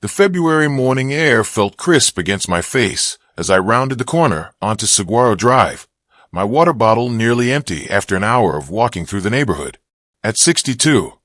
The February morning air felt crisp against my face as I rounded the corner onto Saguaro Drive, my water bottle nearly empty after an hour of walking through the neighborhood. At 62,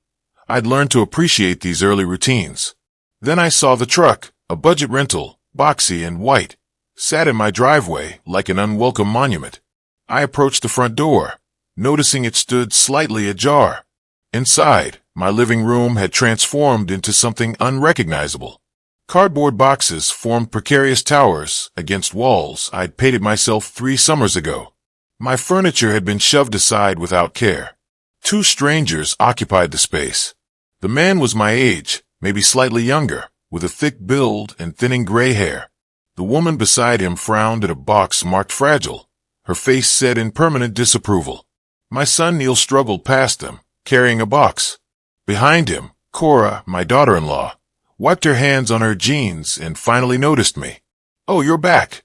I'd learned to appreciate these early routines. Then I saw the truck, a budget rental, boxy and white, sat in my driveway like an unwelcome monument. I approached the front door, noticing it stood slightly ajar. Inside, my living room had transformed into something unrecognizable. Cardboard boxes formed precarious towers against walls I'd painted myself 3 summers ago. My furniture had been shoved aside without care. 2 strangers occupied the space. The man was my age, maybe slightly younger, with a thick build and thinning gray hair. The woman beside him frowned at a box marked fragile, her face set in permanent disapproval. My son Neil struggled past them, carrying a box. Behind him, Cora, my daughter-in-law, wiped her hands on her jeans and finally noticed me. "Oh, you're back,"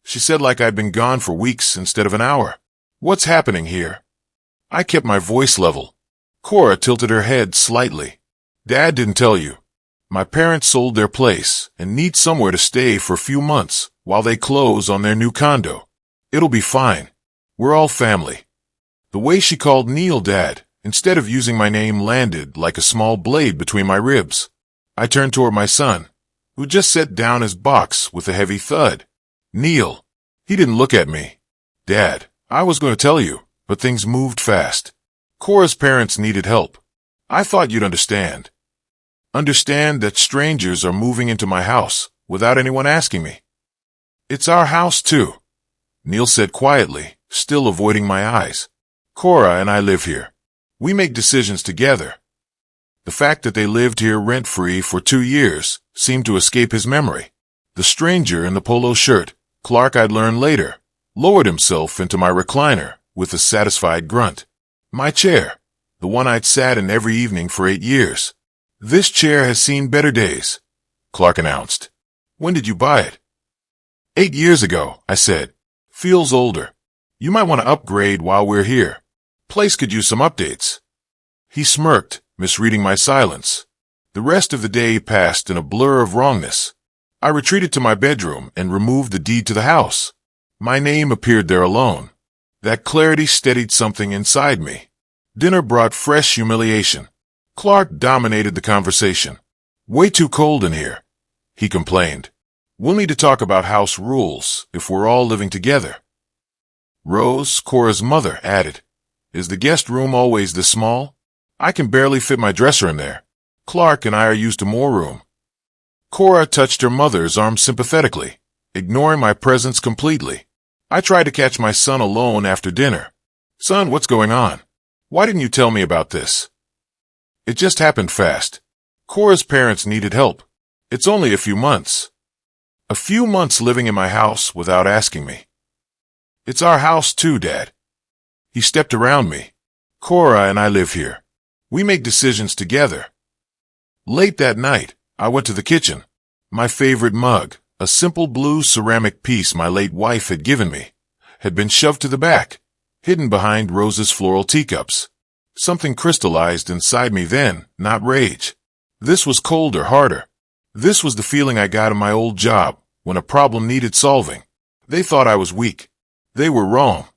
she said like I'd been gone for weeks instead of an hour. "What's happening here?" I kept my voice level. Cora tilted her head slightly. "Dad didn't tell you. My parents sold their place and need somewhere to stay for a few months while they close on their new condo. It'll be fine. We're all family." The way she called Neil Dad, instead of using my name, landed like a small blade between my ribs. I turned toward my son, who just set down his box with a heavy thud. "Neil." He didn't look at me. "Dad, I was going to tell you, but things moved fast. Cora's parents needed help. I thought you'd understand. Understand that strangers are moving into my house without anyone asking me." "It's our house, too," Neil said quietly, still avoiding my eyes. "Cora and I live here. We make decisions together." The fact that they lived here rent-free for 2 years seemed to escape his memory. The stranger in the polo shirt, Clark I'd learn later, lowered himself into my recliner with a satisfied grunt. "My chair, the one I'd sat in every evening for 8 years. This chair has seen better days," Clark announced. "When did you buy it?" 8 years ago, I said. "Feels older. You might want to upgrade while we're here. Place could use some updates." He smirked, misreading my silence. The rest of the day passed in a blur of wrongness. I retreated to my bedroom and removed the deed to the house. My name appeared there alone. That clarity steadied something inside me. Dinner brought fresh humiliation. Clark dominated the conversation. "Way too cold in here," he complained. "We'll need to talk about house rules if we're all living together." Rose, Cora's mother, added, "Is the guest room always this small? I can barely fit my dresser in there. Clark and I are used to more room." Cora touched her mother's arm sympathetically, ignoring my presence completely. I tried to catch my son alone after dinner. "Son, what's going on? Why didn't you tell me about this?" "It just happened fast. Cora's parents needed help. It's only a few months." "A few months living in my house without asking me." "It's our house too, Dad." He stepped around me. "Cora and I live here. We make decisions together." Late that night, I went to the kitchen. My favorite mug, a simple blue ceramic piece my late wife had given me, had been shoved to the back, hidden behind Rose's floral teacups. Something crystallized inside me then, not rage. This was colder, harder. This was the feeling I got in my old job when a problem needed solving. They thought I was weak. They were wrong.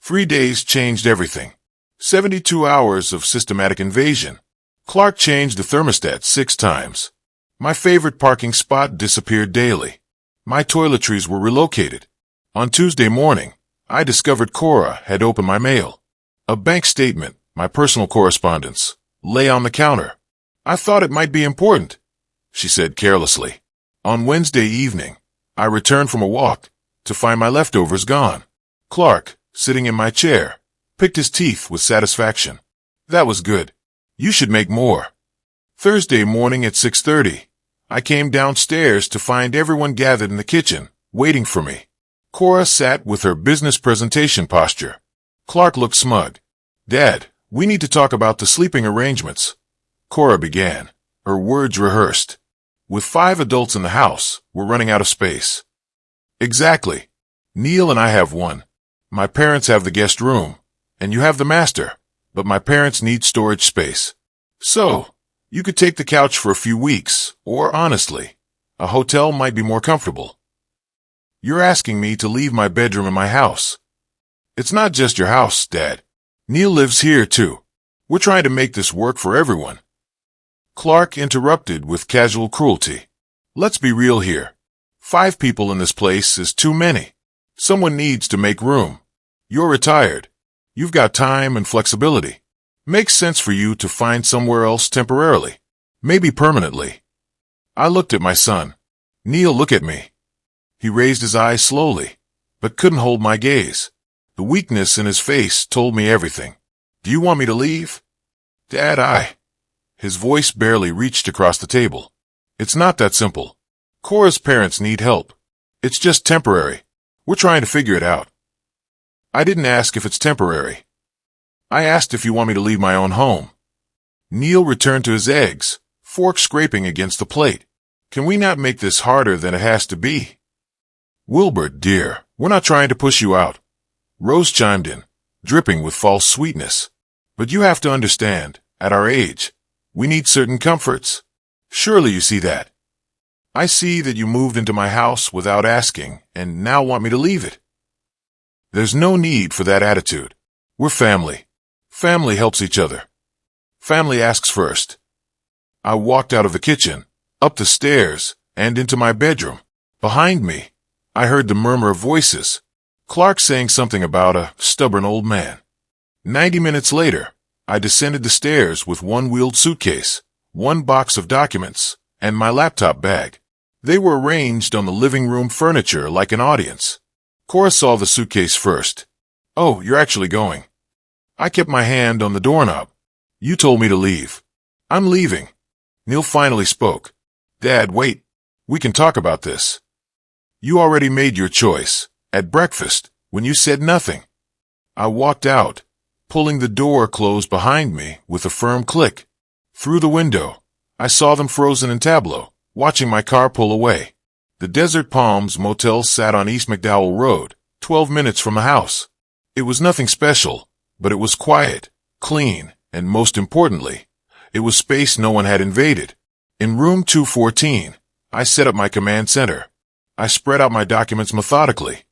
3 days changed everything. 72 hours of systematic invasion. Clark changed the thermostat 6 times. My favorite parking spot disappeared daily. My toiletries were relocated. On Tuesday morning, I discovered Cora had opened my mail. A bank statement, my personal correspondence, lay on the counter. "I thought it might be important," she said carelessly. On Wednesday evening, I returned from a walk to find my leftovers gone. Clark, sitting in my chair, picked his teeth with satisfaction. "That was good. You should make more." Thursday morning at 6:30, I came downstairs to find everyone gathered in the kitchen, waiting for me. Cora sat with her business presentation posture. Clark looked smug. "Dad, we need to talk about the sleeping arrangements," Cora began, her words rehearsed. "With 5 adults in the house, we're running out of space." "Exactly. Neil and I have one. My parents have the guest room, and you have the master, but my parents need storage space. So, you could take the couch for a few weeks, or honestly, A hotel might be more comfortable. You're asking me to leave my bedroom in my house. It's not just your house, Dad. Neil lives here, too. We're trying to make this work for everyone. Clark interrupted with casual cruelty. Let's be real here. 5 people in this place is too many. Someone needs to make room. You're retired. You've got time and flexibility. Makes sense for you to find somewhere else temporarily. Maybe permanently. I looked at my son. Neil, look at me. He raised his eyes slowly, but couldn't hold my gaze. The weakness in his face told me everything. Do you want me to leave? Dad, His voice barely reached across the table. It's not that simple. Cora's parents need help. It's just temporary. We're trying to figure it out. I didn't ask if it's temporary. I asked if you want me to leave my own home. Neil returned to his eggs, fork scraping against the plate. Can we not make this harder than it has to be? Wilbert, dear, we're not trying to push you out. Rose chimed in, dripping with false sweetness. But you have to understand, at our age, we need certain comforts. Surely you see that. I see that you moved into my house without asking and now want me to leave it. There's no need for that attitude. We're family. Family helps each other. Family asks first. I walked out of the kitchen, up the stairs, and into my bedroom. Behind me, I heard the murmur of voices. Clark saying something about a stubborn old man. 90 minutes later, I descended the stairs with one wheeled suitcase, one box of documents, and my laptop bag. They were arranged on the living room furniture like an audience. Cora saw the suitcase first. Oh, you're actually going. I kept my hand on the doorknob. You told me to leave. I'm leaving. Neil finally spoke. Dad, wait. We can talk about this. You already made your choice, at breakfast, when you said nothing. I walked out, pulling the door closed behind me with a firm click. Through the window, I saw them frozen in tableau, watching my car pull away. The Desert Palms Motel sat on East McDowell Road, 12 minutes from the house. It was nothing special, but it was quiet, clean, and most importantly, it was space no one had invaded. In room 214, I set up my command center. I spread out my documents methodically.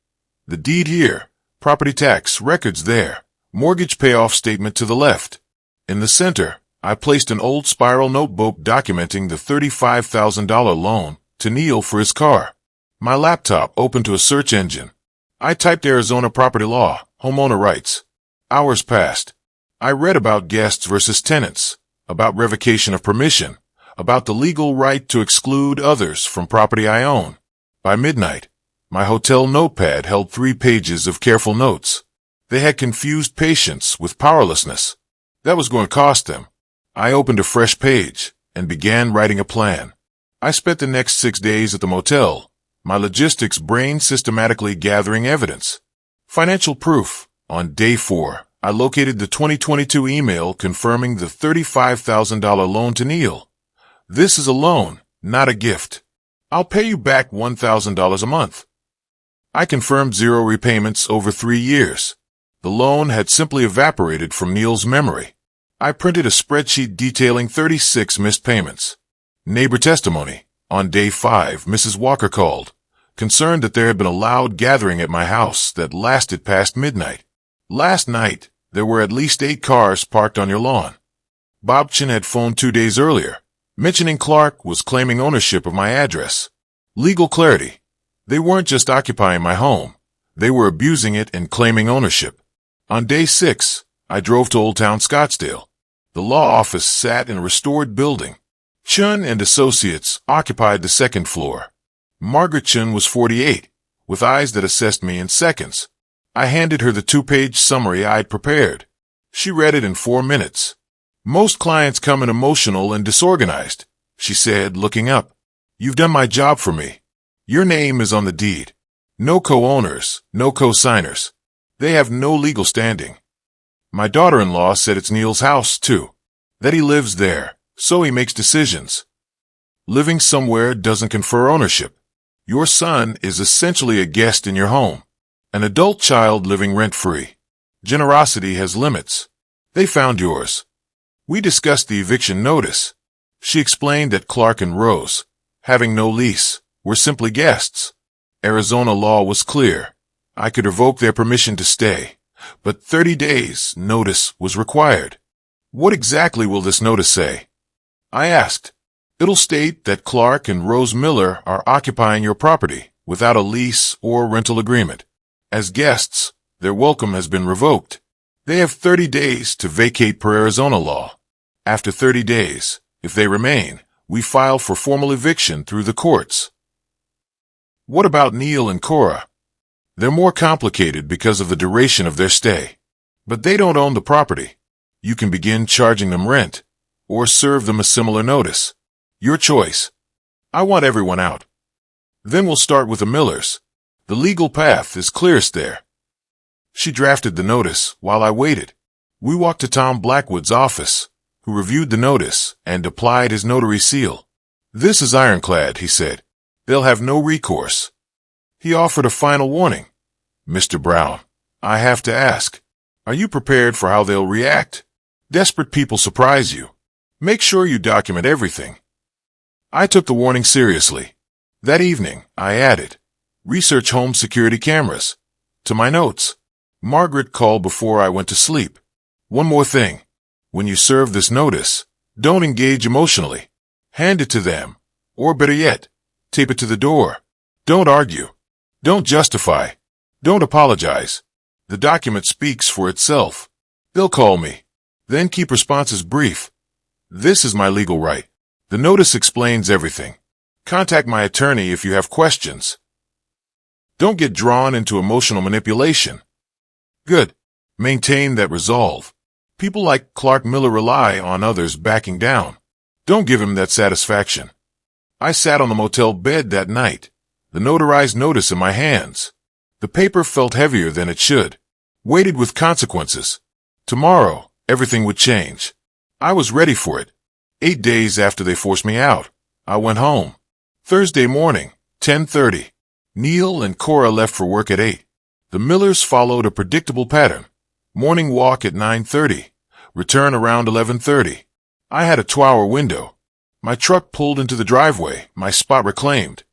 The deed here, property tax records there, mortgage payoff statement to the left. In the center, I placed an old spiral notebook documenting the $35,000 loan to Neil for his car. My laptop opened to a search engine. I typed Arizona property law, homeowner rights. Hours passed. I read about guests versus tenants, about revocation of permission, about the legal right to exclude others from property I own. By midnight, my hotel notepad held 3 pages of careful notes. They had confused patience with powerlessness. That was going to cost them. I opened a fresh page and began writing a plan. I spent the next 6 days at the motel, my logistics brain systematically gathering evidence. Financial proof. On day 4, I located the 2022 email confirming the $35,000 loan to Neil. This is a loan, not a gift. I'll pay you back $1,000 a month. I confirmed 0 repayments over 3 years. The loan had simply evaporated from Neil's memory. I printed a spreadsheet detailing 36 missed payments. Neighbor testimony. On day 5, Mrs. Walker called, concerned that there had been a loud gathering at my house that lasted past midnight. Last night, there were at least 8 cars parked on your lawn. Bobchin had phoned 2 days earlier, mentioning Clark was claiming ownership of my address. Legal clarity. They weren't just occupying my home. They were abusing it and claiming ownership. On day 6, I drove to Old Town Scottsdale. The law office sat in a restored building. Chun and associates occupied the 2nd floor. Margaret Chun was 48, with eyes that assessed me in seconds. I handed her the 2-page summary I'd prepared. She read it in 4 minutes. Most clients come in emotional and disorganized, she said, looking up. You've done my job for me. Your name is on the deed. No co-owners, no co-signers. They have no legal standing. My daughter-in-law said it's Neil's house, too. That he lives there, so he makes decisions. Living somewhere doesn't confer ownership. Your son is essentially a guest in your home. An adult child living rent-free. Generosity has limits. They found yours. We discussed the eviction notice. She explained that Clark and Rose, having no lease, were simply guests. Arizona law was clear. I could revoke their permission to stay, but 30 days notice was required. What exactly will this notice say? I asked. It'll state that Clark and Rose Miller are occupying your property without a lease or rental agreement. As guests, their welcome has been revoked. They have 30 days to vacate per Arizona law. After 30 days, if they remain, we file for formal eviction through the courts. What about Neil and Cora? They're more complicated because of the duration of their stay. But they don't own the property. You can begin charging them rent, or serve them a similar notice. Your choice. I want everyone out. Then we'll start with the Millers. The legal path is clearest there. She drafted the notice while I waited. We walked to Tom Blackwood's office, who reviewed the notice and applied his notary seal. This is ironclad, he said. They'll have no recourse. He offered a final warning. Mr. Brown, I have to ask, are you prepared for how they'll react? Desperate people surprise you. Make sure you document everything. I took the warning seriously. That evening, I added, research home security cameras to my notes. Margaret called before I went to sleep. One more thing. When you serve this notice, don't engage emotionally. Hand it to them. Or better yet, tape it to the door. Don't argue. Don't justify. Don't apologize. The document speaks for itself. They'll call me. Then keep responses brief. This is my legal right. The notice explains everything. Contact my attorney if you have questions. Don't get drawn into emotional manipulation. Good. Maintain that resolve. People like Clark Miller rely on others backing down. Don't give him that satisfaction. I sat on the motel bed that night, the notarized notice in my hands. The paper felt heavier than it should. Weighted with consequences. Tomorrow, everything would change. I was ready for it. 8 days after they forced me out, I went home. Thursday morning, 10:30. Neil and Cora left for work at 8. The Millers followed a predictable pattern. Morning walk at 9:30. Return around 11:30. I had a 2-hour window. My truck pulled into the driveway, my spot reclaimed.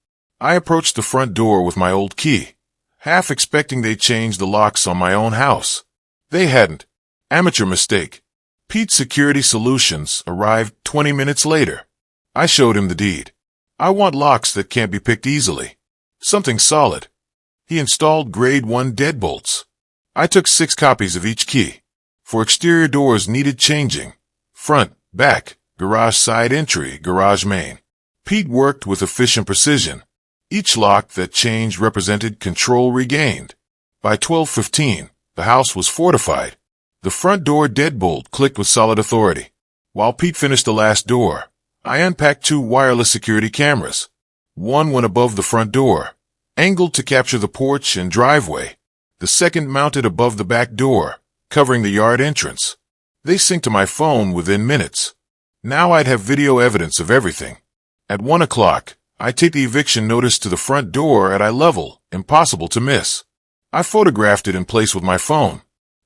I approached the front door with my old key, half expecting they'd change the locks on my own house. They hadn't. Amateur mistake. Pete's Security Solutions arrived 20 minutes later. I showed him the deed. I want locks that can't be picked easily. Something solid. He installed grade 1 deadbolts. I took 6 copies of each key. For exterior doors needed changing. Front, back, garage side entry, garage main. Pete worked with efficient precision. Each lock that changed represented control regained. By 12:15, the house was fortified. The front door deadbolt clicked with solid authority. While Pete finished the last door, I unpacked 2 wireless security cameras. One went above the front door, angled to capture the porch and driveway. The second mounted above the back door, covering the yard entrance. They synced to my phone within minutes. Now I'd have video evidence of everything. At 1 o'clock, I taped the eviction notice to the front door at eye level, impossible to miss. I photographed it in place with my phone.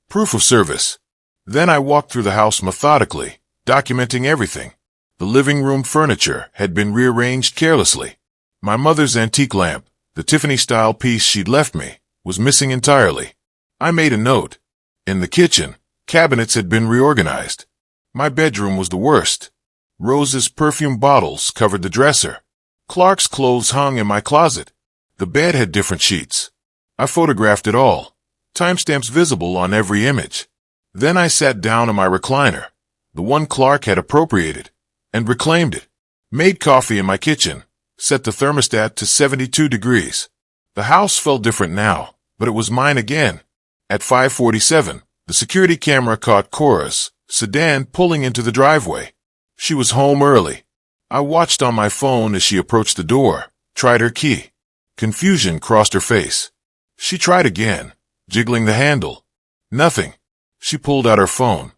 Proof of service. Then I walked through the house methodically, documenting everything. The living room furniture had been rearranged carelessly. My mother's antique lamp, the Tiffany-style piece she'd left me, was missing entirely. I made a note. In the kitchen, cabinets had been reorganized. My bedroom was the worst. Rose's perfume bottles covered the dresser. Clark's clothes hung in my closet. The bed had different sheets. I photographed it all. Timestamps visible on every image. Then I sat down in my recliner, the one Clark had appropriated, and reclaimed it. Made coffee in my kitchen, set the thermostat to 72 degrees. The house felt different now, but it was mine again. At 5:47, the security camera caught Cora's sedan pulling into the driveway. She was home early. I watched on my phone as she approached the door, tried her key. Confusion crossed her face. She tried again, jiggling the handle. Nothing. She pulled out her phone.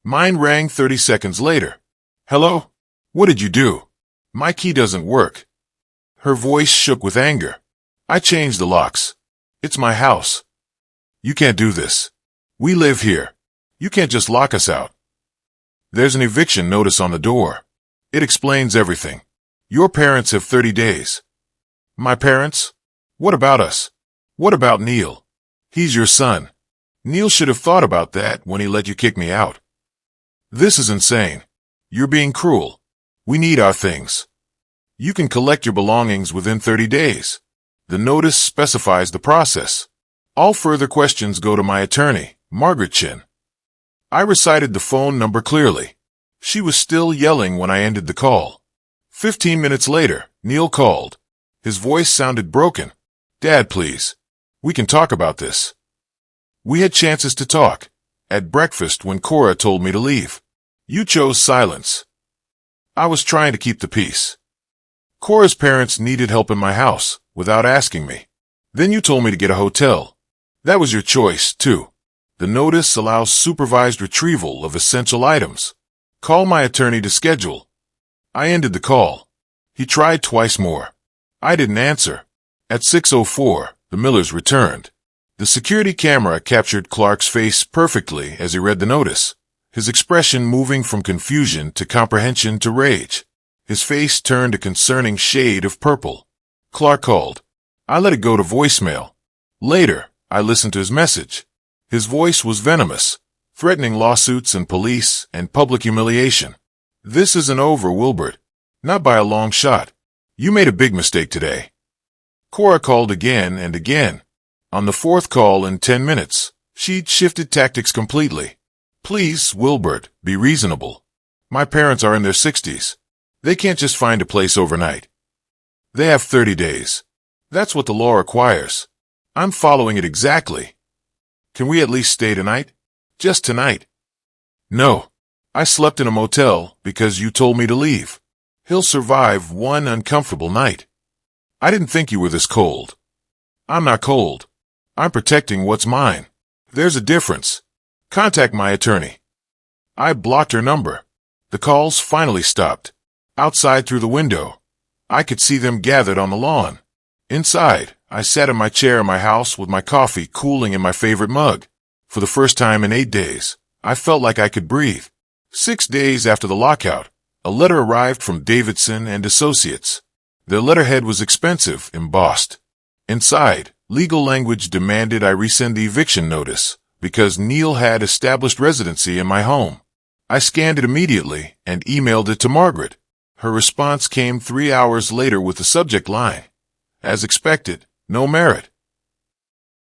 Mine rang 30 seconds later. Hello? What did you do? My key doesn't work. Her voice shook with anger. I changed the locks. It's my house. You can't do this. We live here. You can't just lock us out. There's an eviction notice on the door. It explains everything. Your parents have 30 days. My parents? What about us? What about Neil? He's your son. Neil should have thought about that when he let you kick me out. This is insane. You're being cruel. We need our things. You can collect your belongings within 30 days. The notice specifies the process. All further questions go to my attorney, Margaret Chin. I recited the phone number clearly. She was still yelling when I ended the call. 15 minutes later, Neil called. His voice sounded broken. Dad, please. We can talk about this. We had chances to talk. At breakfast when Cora told me to leave. You chose silence. I was trying to keep the peace. Cora's parents needed help in my house, without asking me. Then you told me to get a hotel. That was your choice, too. The notice allows supervised retrieval of essential items. Call my attorney to schedule. I ended the call. He tried twice more. I didn't answer. At 6:04, the Millers returned. The security camera captured Clark's face perfectly as he read the notice, his expression moving from confusion to comprehension to rage. His face turned a concerning shade of purple. Clark called. I let it go to voicemail. Later, I listened to his message. His voice was venomous, threatening lawsuits and police and public humiliation. This isn't over, Wilbert. Not by a long shot. You made a big mistake today. Cora called again and again. On the fourth call in 10 minutes, she'd shifted tactics completely. Please, Wilbert, be reasonable. My parents are in their 60s. They can't just find a place overnight. They have 30 days. That's what the law requires. I'm following it exactly. Can we at least stay tonight? Just tonight. No. I slept in a motel because you told me to leave. He'll survive one uncomfortable night. I didn't think you were this cold. I'm not cold. I'm protecting what's mine. There's a difference. Contact my attorney. I blocked her number. The calls finally stopped. Outside through the window, I could see them gathered on the lawn. Inside, I sat in my chair in my house with my coffee cooling in my favorite mug. For the first time in 8 days, I felt like I could breathe. 6 days after the lockout, a letter arrived from Davidson and Associates. Their letterhead was expensive, embossed. Inside, legal language demanded I resend the eviction notice because Neil had established residency in my home. I scanned it immediately and emailed it to Margaret. Her response came 3 hours later with the subject line. As expected, no merit.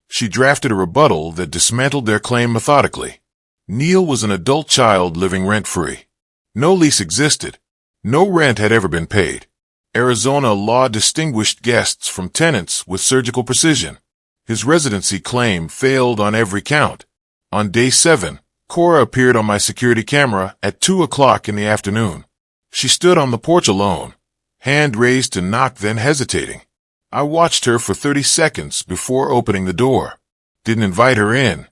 She drafted a rebuttal that dismantled their claim methodically. Neil was an adult child living rent-free. No lease existed. No rent had ever been paid. Arizona law distinguished guests from tenants with surgical precision. His residency claim failed on every count. On day 7, Cora appeared on my security camera at 2 o'clock in the afternoon. She stood on the porch alone, hand raised to knock, then hesitating. I watched her for 30 seconds before opening the door. Didn't invite her in.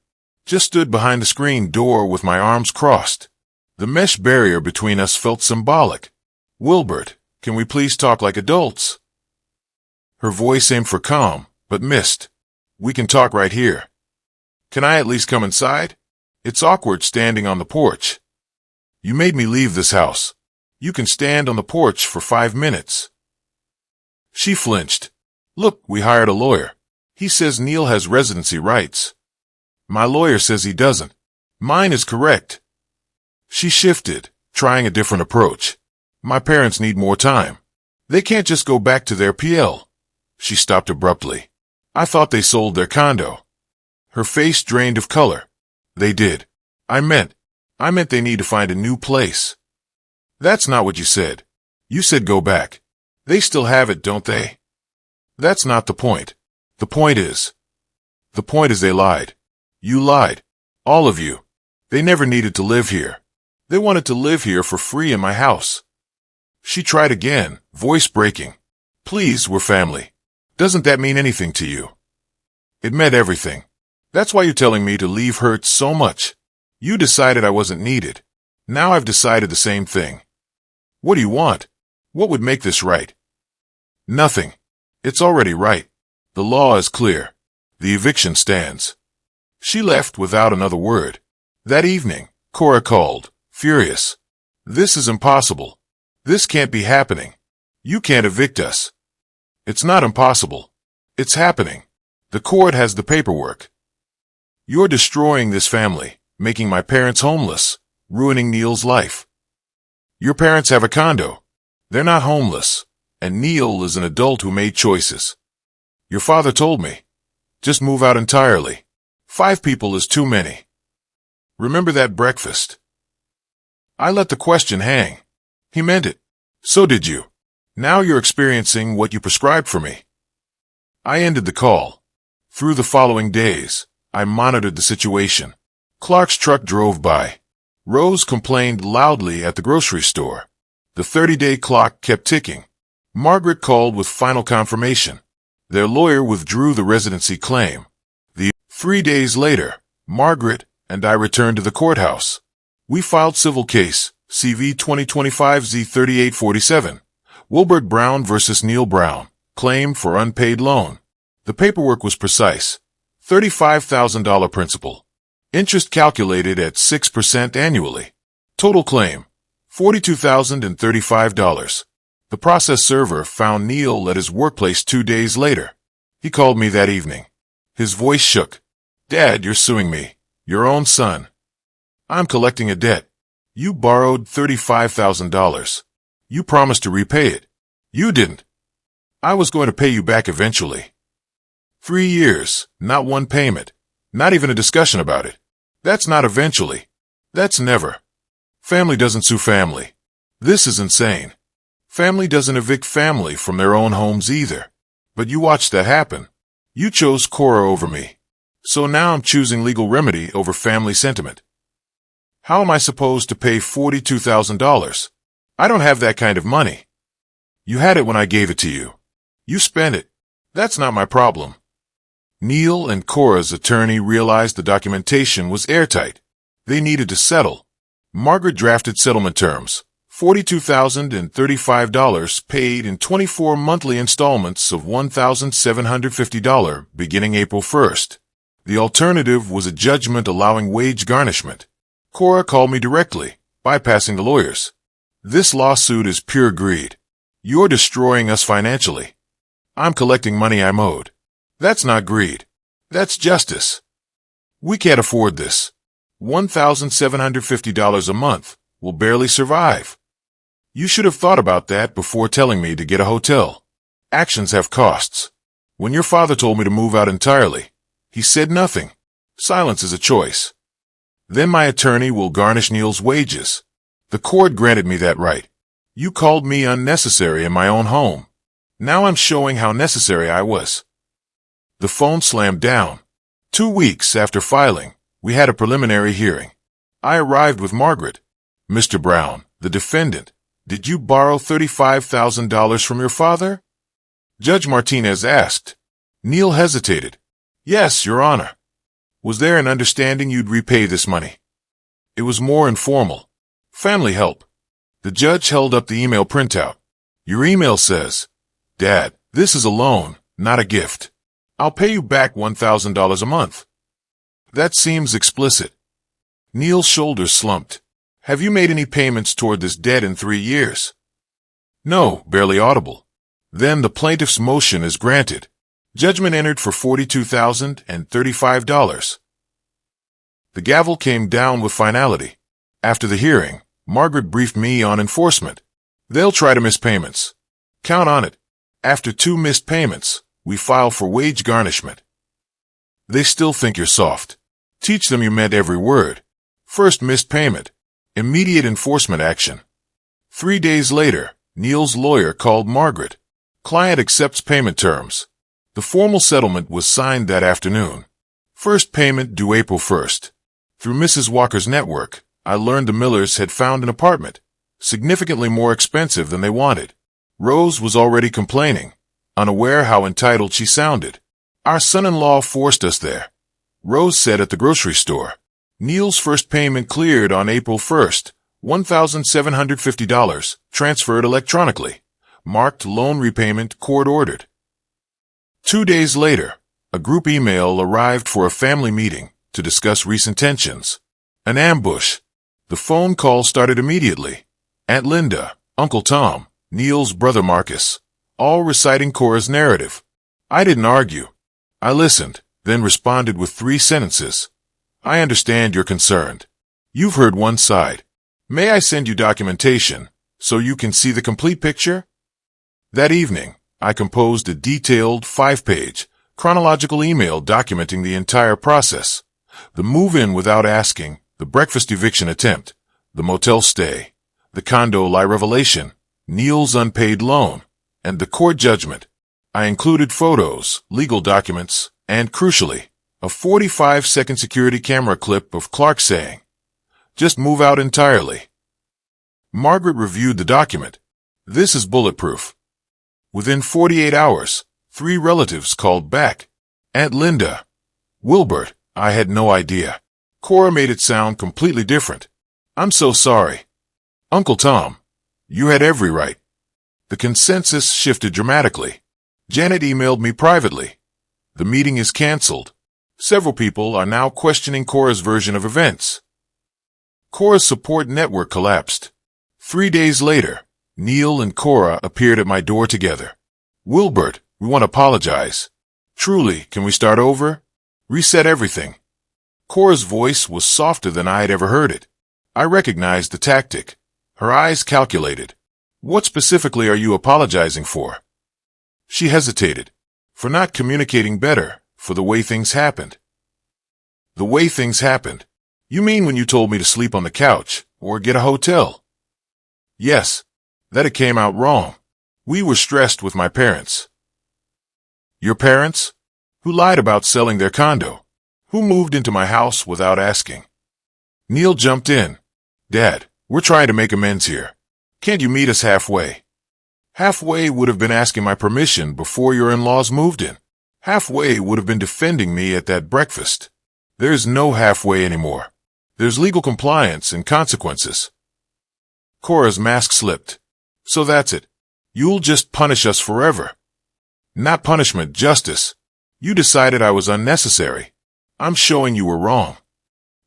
Just stood behind the screen door with my arms crossed. The mesh barrier between us felt symbolic. Wilbert, can we please talk like adults? Her voice aimed for calm, but missed. We can talk right here. Can I at least come inside? It's awkward standing on the porch. You made me leave this house. You can stand on the porch for 5 minutes. She flinched. Look, we hired a lawyer. He says Neil has residency rights. My lawyer says he doesn't. Mine is correct. She shifted, trying a different approach. My parents need more time. They can't just go back to their PL. She stopped abruptly. I thought they sold their condo. Her face drained of color. They did. I meant they need to find a new place. That's not what you said. You said go back. They still have it, don't they? That's not the point. The point is they lied. You lied. All of you. They never needed to live here. They wanted to live here for free in my house. She tried again, voice breaking. Please, we're family. Doesn't that mean anything to you? It meant everything. That's why you're telling me to leave hurts so much. You decided I wasn't needed. Now I've decided the same thing. What do you want? What would make this right? Nothing. It's already right. The law is clear. The eviction stands. She left without another word. That evening, Cora called, furious. This is impossible. This can't be happening. You can't evict us. It's not impossible. It's happening. The court has the paperwork. You're destroying this family, making my parents homeless, ruining Neil's life. Your parents have a condo. They're not homeless, and Neil is an adult who made choices. Your father told me, just move out entirely. 5 people is too many. Remember that breakfast? I let the question hang. He meant it. So did you. Now you're experiencing what you prescribed for me. I ended the call. Through the following days, I monitored the situation. Clark's truck drove by. Rose complained loudly at the grocery store. The 30-day clock kept ticking. Margaret called with final confirmation. Their lawyer withdrew the residency claim. 3 days later, Margaret and I returned to the courthouse. We filed civil case, CV 2025-Z3847, Wilbert Brown versus Neil Brown, claim for unpaid loan. The paperwork was precise. $35,000 principal. Interest calculated at 6% annually. Total claim, $42,035. The process server found Neil at his workplace 2 days later. He called me that evening. His voice shook. Dad, you're suing me. Your own son. I'm collecting a debt. You borrowed $35,000. You promised to repay it. You didn't. I was going to pay you back eventually. 3 years, not one payment, not even a discussion about it. That's not eventually. That's never. Family doesn't sue family. This is insane. Family doesn't evict family from their own homes either. But you watched that happen. You chose Cora over me. So now I'm choosing legal remedy over family sentiment. How am I supposed to pay $42,000? I don't have that kind of money. You had it when I gave it to you. You spent it. That's not my problem. Neil and Cora's attorney realized the documentation was airtight. They needed to settle. Margaret drafted settlement terms. $42,035 paid in 24 monthly installments of $1,750 beginning April 1st. The alternative was a judgment allowing wage garnishment. Cora called me directly, bypassing the lawyers. This lawsuit is pure greed. You're destroying us financially. I'm collecting money I'm owed. That's not greed. That's justice. We can't afford this. $1,750 a month will barely survive. You should have thought about that before telling me to get a hotel. Actions have costs. When your father told me to move out entirely, he said nothing. Silence is a choice. Then my attorney will garnish Neil's wages. The court granted me that right. You called me unnecessary in my own home. Now I'm showing how necessary I was. The phone slammed down. 2 weeks after filing, we had a preliminary hearing. I arrived with Margaret. Mr. Brown, the defendant, did you borrow $35,000 from your father? Judge Martinez asked. Neil hesitated. Yes, Your Honor. Was there an understanding you'd repay this money? It was more informal. Family help. The judge held up the email printout. Your email says, Dad, this is a loan, not a gift. I'll pay you back $1,000 a month. That seems explicit. Neil's shoulders slumped. Have you made any payments toward this debt in 3 years? No, barely audible. Then the plaintiff's motion is granted. Judgment entered for $42,035. The gavel came down with finality. After the hearing, Margaret briefed me on enforcement. They'll try to miss payments. Count on it. After 2 missed payments, we file for wage garnishment. They still think you're soft. Teach them you meant every word. First missed payment. Immediate enforcement action. 3 days later, Neil's lawyer called Margaret. Client accepts payment terms. The formal settlement was signed that afternoon. First payment due April 1st. Through Mrs. Walker's network, I learned the Millers had found an apartment, significantly more expensive than they wanted. Rose was already complaining, unaware how entitled she sounded. Our son-in-law forced us there. Rose said at the grocery store. Neil's first payment cleared on April 1st, $1,750, transferred electronically. Marked loan repayment court-ordered. 2 days later, a group email arrived for a family meeting to discuss recent tensions. An ambush. The phone call started immediately. Aunt Linda, Uncle Tom, Neil's brother Marcus, all reciting Cora's narrative. I didn't argue. I listened, then responded with 3 sentences. I understand you're concerned. You've heard one side. May I send you documentation so you can see the complete picture? That evening, I composed a detailed 5-page, chronological email documenting the entire process. The move-in without asking, the breakfast eviction attempt, the motel stay, the condo lie revelation, Neil's unpaid loan, and the court judgment. I included photos, legal documents, and, crucially, a 45-second security camera clip of Clark saying, "Just move out entirely." Margaret reviewed the document. "This is bulletproof." Within 48 hours, 3 relatives called back. Aunt Linda. Wilbert, I had no idea. Cora made it sound completely different. I'm so sorry. Uncle Tom. You had every right. The consensus shifted dramatically. Janet emailed me privately. The meeting is canceled. Several people are now questioning Cora's version of events. Cora's support network collapsed. 3 days later, Neil and Cora appeared at my door together. "Wilbert, we want to apologize. Truly, can we start over? Reset everything." Cora's voice was softer than I had ever heard it. I recognized the tactic. Her eyes calculated. "What specifically are you apologizing for?" She hesitated. "For not communicating better, for the way things happened." "The way things happened? You mean when you told me to sleep on the couch, or get a hotel?" "Yes. That it came out wrong. We were stressed with my parents." "Your parents? Who lied about selling their condo? Who moved into my house without asking?" Neil jumped in. "Dad, we're trying to make amends here. Can't you meet us halfway?" Halfway would have been asking my permission before your in-laws moved in. Halfway would have been defending me at that breakfast. There's no halfway anymore. There's legal compliance and consequences. Cora's mask slipped. "So that's it. You'll just punish us forever." "Not punishment, justice. You decided I was unnecessary. I'm showing you were wrong."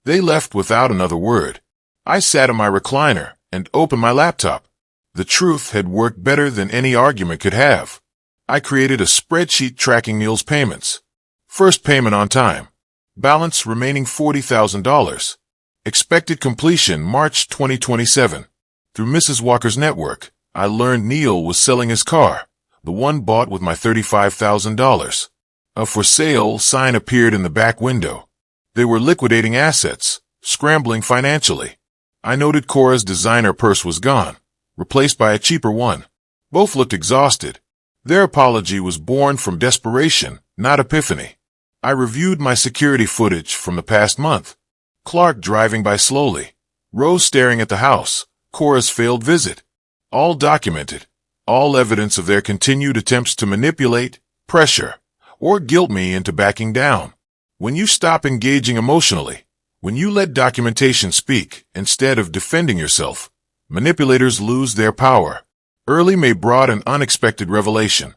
They left without another word. I sat in my recliner and opened my laptop. The truth had worked better than any argument could have. I created a spreadsheet tracking Neil's payments. First payment on time. Balance remaining $40,000. Expected completion March 2027. Through Mrs. Walker's network, I learned Neil was selling his car, the one bought with my $35,000. A for sale sign appeared in the back window. They were liquidating assets, scrambling financially. I noted Cora's designer purse was gone, replaced by a cheaper one. Both looked exhausted. Their apology was born from desperation, not epiphany. I reviewed my security footage from the past month. Clark driving by slowly. Rose staring at the house. Cora's failed visit. All documented. All evidence of their continued attempts to manipulate, pressure, or guilt me into backing down. When you stop engaging emotionally, when you let documentation speak instead of defending yourself, manipulators lose their power. Early May brought an unexpected revelation.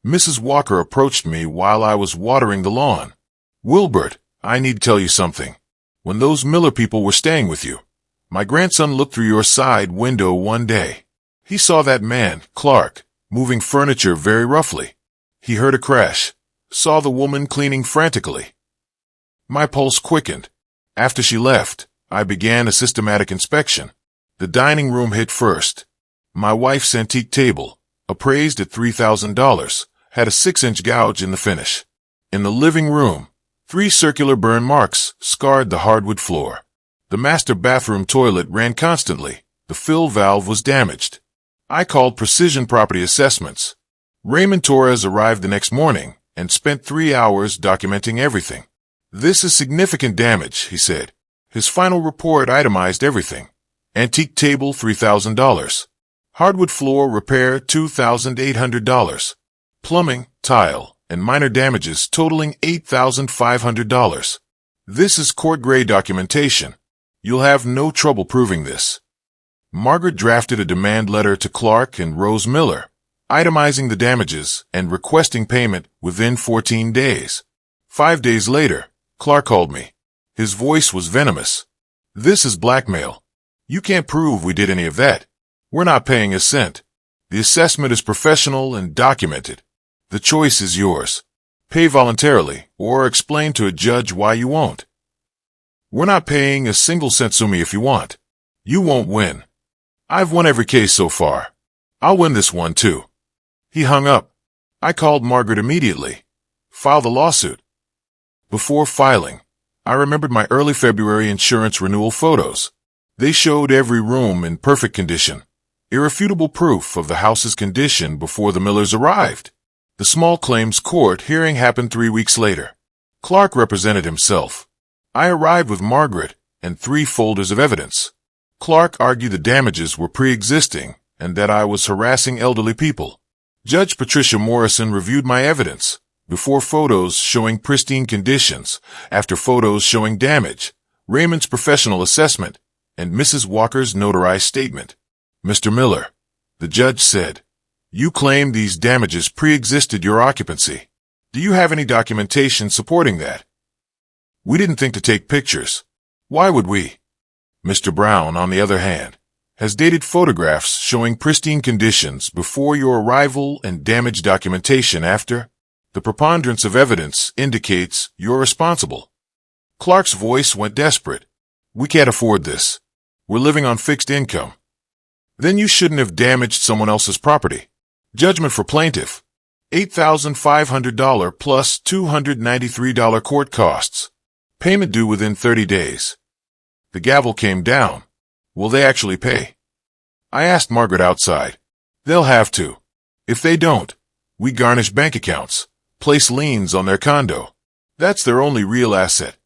Mrs. Walker approached me while I was watering the lawn. "Wilbert, I need to tell you something. When those Miller people were staying with you, my grandson looked through your side window one day. He saw that man, Clark, moving furniture very roughly. He heard a crash, saw the woman cleaning frantically." My pulse quickened. After she left, I began a systematic inspection. The dining room hit first. My wife's antique table, appraised at $3,000, had a 6-inch gouge in the finish. In the living room, 3 circular burn marks scarred the hardwood floor. The master bathroom toilet ran constantly. The fill valve was damaged. I called Precision Property Assessments. Raymond Torres arrived the next morning and spent 3 hours documenting everything. "This is significant damage," he said. His final report itemized everything. Antique table, $3,000. Hardwood floor repair, $2,800. Plumbing, tile, and minor damages totaling $8,500. This is court-grade documentation. You'll have no trouble proving this. Margaret drafted a demand letter to Clark and Rose Miller, itemizing the damages and requesting payment within 14 days. 5 days later, Clark called me. His voice was venomous. "This is blackmail. You can't prove we did any of that. We're not paying a cent." The assessment is professional and documented. The choice is yours. Pay voluntarily, or explain to a judge why you won't. We're not paying a single cent. Sue me if you want. You won't win. I've won every case so far. I'll win this one too. He hung up. I called Margaret immediately. File the lawsuit. Before filing, I remembered my early February insurance renewal photos. They showed every room in perfect condition. Irrefutable proof of the house's condition before the Millers arrived. The small claims court hearing happened 3 weeks later. Clark represented himself. I arrived with Margaret and 3 folders of evidence. Clark argued the damages were pre-existing and that I was harassing elderly people. Judge Patricia Morrison reviewed my evidence, before photos showing pristine conditions, after photos showing damage, Raymond's professional assessment, and Mrs. Walker's notarized statement. Mr. Miller, the judge said, you claim these damages pre-existed your occupancy. Do you have any documentation supporting that? We didn't think to take pictures. Why would we? Mr. Brown, on the other hand, has dated photographs showing pristine conditions before your arrival and damage documentation after. The preponderance of evidence indicates you're responsible. Clark's voice went desperate. We can't afford this. We're living on fixed income. Then you shouldn't have damaged someone else's property. Judgment for plaintiff. $8,500 plus $293 court costs. Payment due within 30 days. The gavel came down. Will they actually pay? I asked Margaret outside. They'll have to. If they don't, we garnish bank accounts, place liens on their condo. That's their only real asset.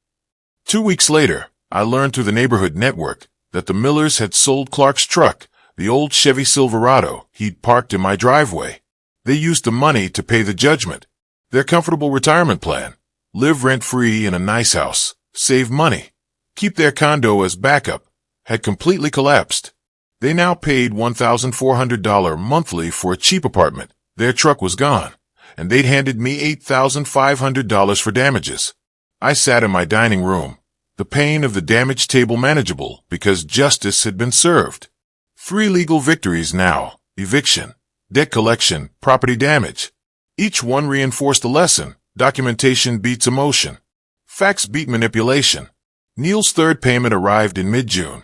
2 weeks later, I learned through the neighborhood network that the Millers had sold Clark's truck, the old Chevy Silverado he'd parked in my driveway. They used the money to pay the judgment. Their comfortable retirement plan. Live rent-free in a nice house. Save money. Keep their condo as backup. Had completely collapsed. They now paid $1,400 monthly for a cheap apartment. Their truck was gone, and they'd handed me $8,500 for damages. I sat in my dining room, the pain of the damage table manageable because justice had been served. 3 legal victories now: eviction, debt collection, property damage. Each one reinforced a lesson. Documentation beats emotion. Facts beat manipulation. Neil's 3rd payment arrived in mid-June.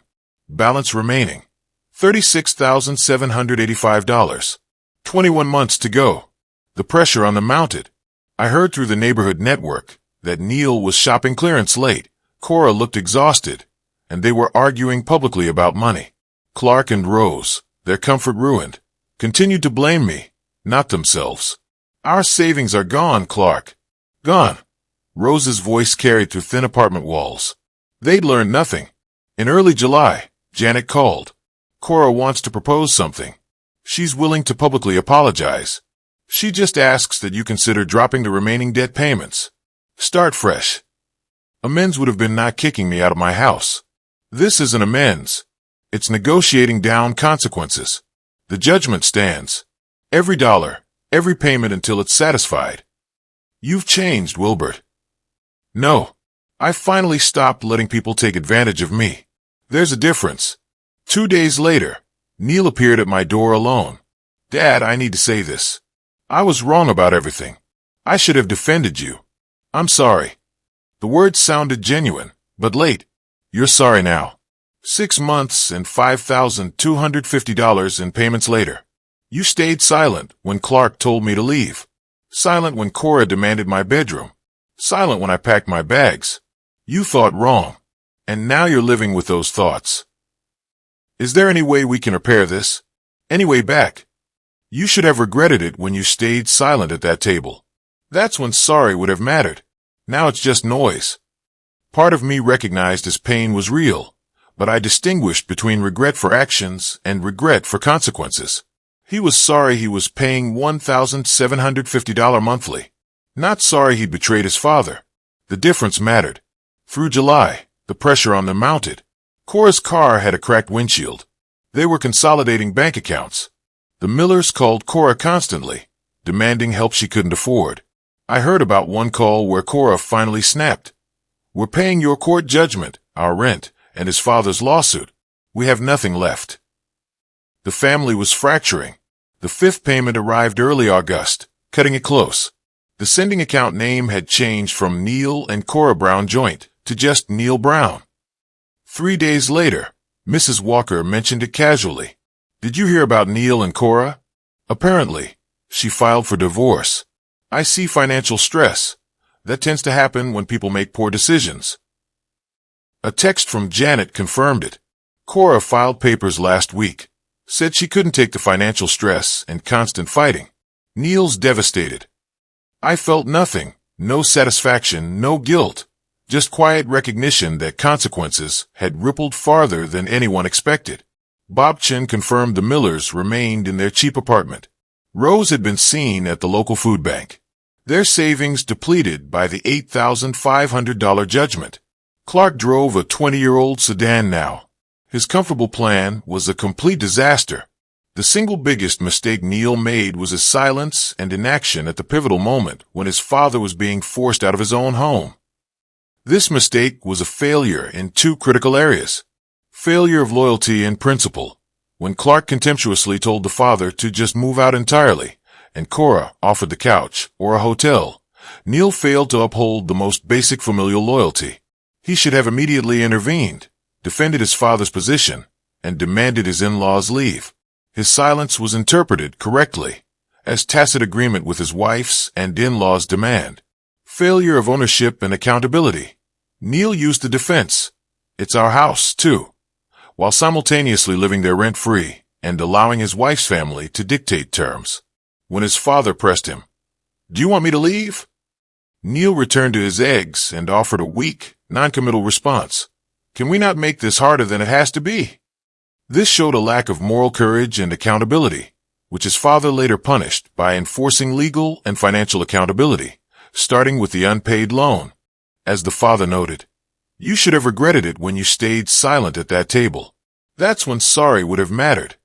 Balance remaining: $36,785. 21 months to go. The pressure on them mounted. I heard through the neighborhood network that Neil was shopping clearance late. Cora looked exhausted, and they were arguing publicly about money. Clark and Rose, their comfort ruined, continued to blame me, not themselves. Our savings are gone, Clark. Gone. Rose's voice carried through thin apartment walls. They'd learned nothing. In early July, Janet called. Cora wants to propose something. She's willing to publicly apologize. She just asks that you consider dropping the remaining debt payments. Start fresh. Amends would have been not kicking me out of my house. This isn't amends. It's negotiating down consequences. The judgment stands. Every dollar, every payment until it's satisfied. You've changed, Wilbert. No. I finally stopped letting people take advantage of me. There's a difference. 2 days later, Neil appeared at my door alone. Dad, I need to say this. I was wrong about everything. I should have defended you. I'm sorry. The words sounded genuine, but late. You're sorry now. 6 months and $5,250 in payments later. You stayed silent when Clark told me to leave. Silent when Cora demanded my bedroom. Silent when I packed my bags. You thought wrong, and now you're living with those thoughts. Is there any way we can repair this? Any way back? You should have regretted it when you stayed silent at that table. That's when sorry would have mattered. Now it's just noise. Part of me recognized his pain was real, but I distinguished between regret for actions and regret for consequences. He was sorry he was paying $1,750 monthly. Not sorry he betrayed his father. The difference mattered. Through July, the pressure on them mounted. Cora's car had a cracked windshield. They were consolidating bank accounts. The Millers called Cora constantly, demanding help she couldn't afford. I heard about one call where Cora finally snapped. We're paying your court judgment, our rent, and his father's lawsuit. We have nothing left. The family was fracturing. The fifth payment arrived early August, cutting it close. The sending account name had changed from Neil and Cora Brown Joint to just Neil Brown. 3 days later, Mrs. Walker mentioned it casually. "Did you hear about Neil and Cora?" Apparently, she filed for divorce. "I see financial stress. That tends to happen when people make poor decisions." A text from Janet confirmed it. Cora filed papers last week. Said she couldn't take the financial stress and constant fighting. Neil's devastated. I felt nothing, no satisfaction, no guilt, just quiet recognition that consequences had rippled farther than anyone expected. Bob Chin confirmed the Millers remained in their cheap apartment. Rose had been seen at the local food bank. Their savings depleted by the $8,500 judgment. Clark drove a 20-year-old sedan now. His comfortable plan was a complete disaster. The single biggest mistake Neil made was his silence and inaction at the pivotal moment when his father was being forced out of his own home. This mistake was a failure in two critical areas. Failure of loyalty and principle, when Clark contemptuously told the father to just move out entirely, and Cora offered the couch or a hotel. Neil failed to uphold the most basic familial loyalty. He should have immediately intervened, defended his father's position, and demanded his in-laws leave. His silence was interpreted correctly as tacit agreement with his wife's and in-laws' demand. Failure of ownership and accountability. Neil used the defense, "It's our house, too," while simultaneously living there rent-free and allowing his wife's family to dictate terms. When his father pressed him, "Do you want me to leave?" Neil returned to his eggs and offered a weak, non-committal response. "Can we not make this harder than it has to be?" This showed a lack of moral courage and accountability, which his father later punished by enforcing legal and financial accountability, starting with the unpaid loan. As the father noted, "You should have regretted it when you stayed silent at that table. That's when sorry would have mattered."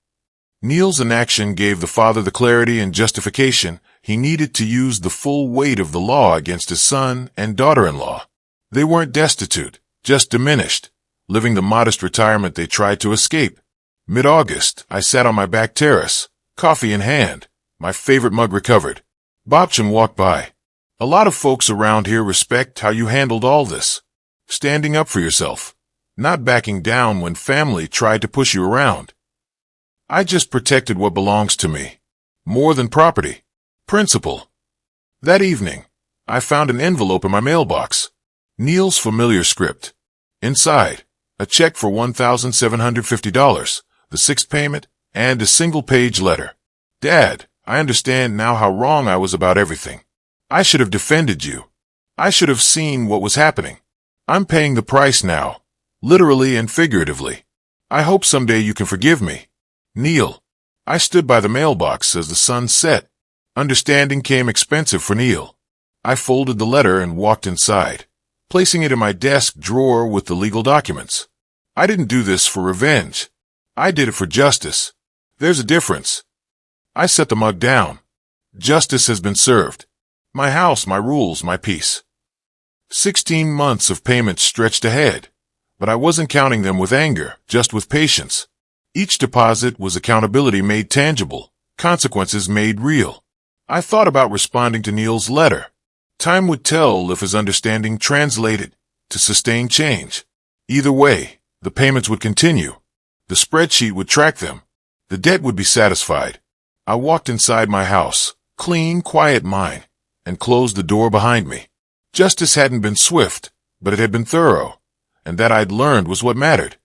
Neil's inaction gave the father the clarity and justification he needed to use the full weight of the law against his son and daughter-in-law. They weren't destitute, just diminished, living the modest retirement they tried to escape. Mid-August, I sat on my back terrace, coffee in hand, my favorite mug recovered. Bobchin walked by. "A lot of folks around here respect how you handled all this. Standing up for yourself, not backing down when family tried to push you around." I just protected what belongs to me. More than property. Principle. That evening, I found an envelope in my mailbox. Neil's familiar script. Inside, a check for $1,750, the sixth payment, and a single-page letter. "Dad, I understand now how wrong I was about everything. I should have defended you. I should have seen what was happening. I'm paying the price now, literally and figuratively. I hope someday you can forgive me. Neil." I stood by the mailbox as the sun set. Understanding came expensive for Neil. I folded the letter and walked inside, placing it in my desk drawer with the legal documents. I didn't do this for revenge. I did it for justice. There's a difference. I set the mug down. Justice has been served. My house, my rules, my peace. 16 months of payments stretched ahead, but I wasn't counting them with anger, just with patience. Each deposit was accountability made tangible, consequences made real. I thought about responding to Neil's letter. Time would tell if his understanding translated to sustained change. Either way, the payments would continue. The spreadsheet would track them. The debt would be satisfied. I walked inside my house, clean, quiet mine, and closed the door behind me. Justice hadn't been swift, but it had been thorough, and that I'd learned was what mattered.